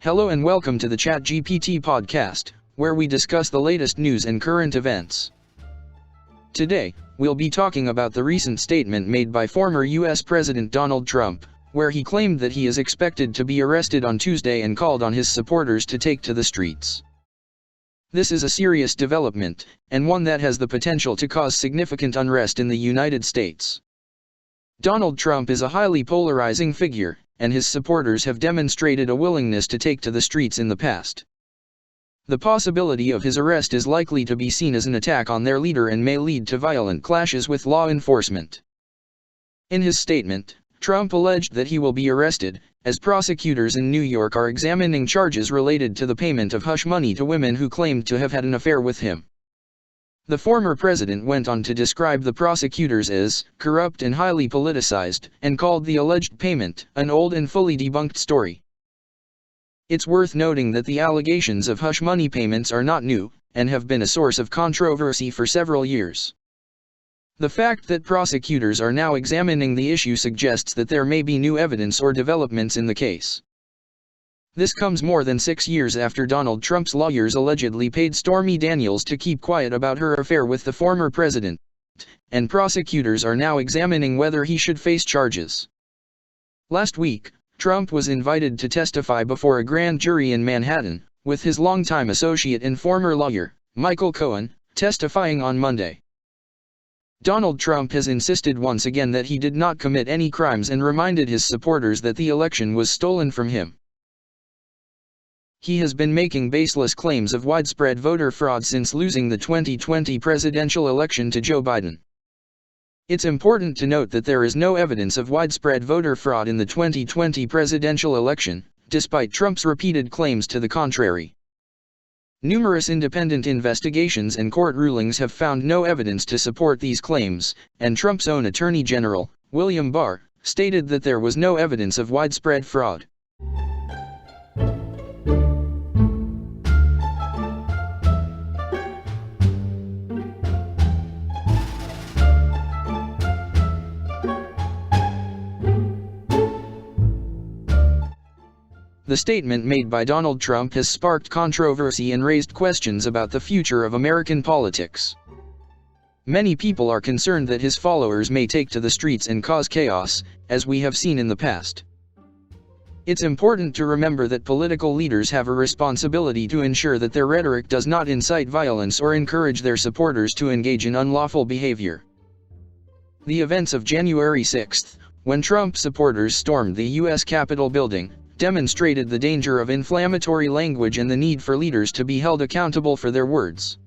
Hello and welcome to the ChatGPT Podcast, where we discuss the latest news and current events. Today, we'll be talking about the recent statement made by former US President Donald Trump, where he claimed that he is expected to be arrested on Tuesday and called on his supporters to take to the streets. This is a serious development, and one that has the potential to cause significant unrest in the United States. Donald Trump is a highly polarizing figure, and his supporters have demonstrated a willingness to take to the streets in the past. The possibility of his arrest is likely to be seen as an attack on their leader and may lead to violent clashes with law enforcement. In his statement, Trump alleged that he will be arrested, as prosecutors in New York are examining charges related to the payment of hush money to women who claimed to have had an affair with him. The former president went on to describe the prosecutors as corrupt and highly politicized, and called the alleged payment an old and fully debunked story. It's worth noting that the allegations of hush money payments are not new, and have been a source of controversy for several years. The fact that prosecutors are now examining the issue suggests that there may be new evidence or developments in the case. This comes more than 6 years after Donald Trump's lawyers allegedly paid Stormy Daniels to keep quiet about her affair with the former president, and prosecutors are now examining whether he should face charges. Last week, Trump was invited to testify before a grand jury in Manhattan, with his longtime associate and former lawyer, Michael Cohen, testifying on Monday. Donald Trump has insisted once again that he did not commit any crimes and reminded his supporters that the election was stolen from him. He has been making baseless claims of widespread voter fraud since losing the 2020 presidential election to Joe Biden. It's important to note that there is no evidence of widespread voter fraud in the 2020 presidential election, despite Trump's repeated claims to the contrary. Numerous independent investigations and court rulings have found no evidence to support these claims, and Trump's own Attorney General, William Barr, stated that there was no evidence of widespread fraud. The statement made by Donald Trump has sparked controversy and raised questions about the future of American politics. Many people are concerned that his followers may take to the streets and cause chaos, as we have seen in the past. It's important to remember that political leaders have a responsibility to ensure that their rhetoric does not incite violence or encourage their supporters to engage in unlawful behavior. The events of January 6, when Trump supporters stormed the U.S. Capitol building, demonstrated the danger of inflammatory language and the need for leaders to be held accountable for their words.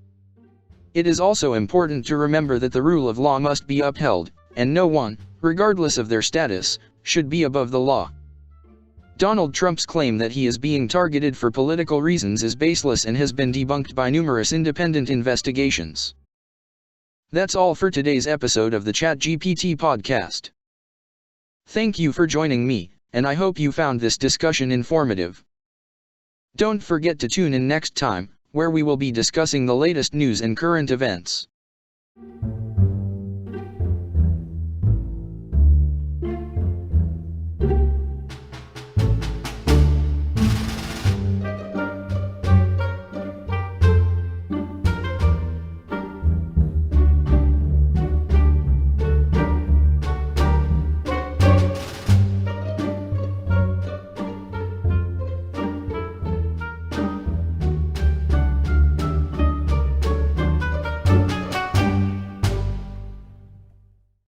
It is also important to remember that the rule of law must be upheld, and no one, regardless of their status, should be above the law. Donald Trump's claim that he is being targeted for political reasons is baseless and has been debunked by numerous independent investigations. That's all for today's episode of the ChatGPT Podcast. Thank you for joining me, and I hope you found this discussion informative. Don't forget to tune in next time, where we will be discussing the latest news and current events.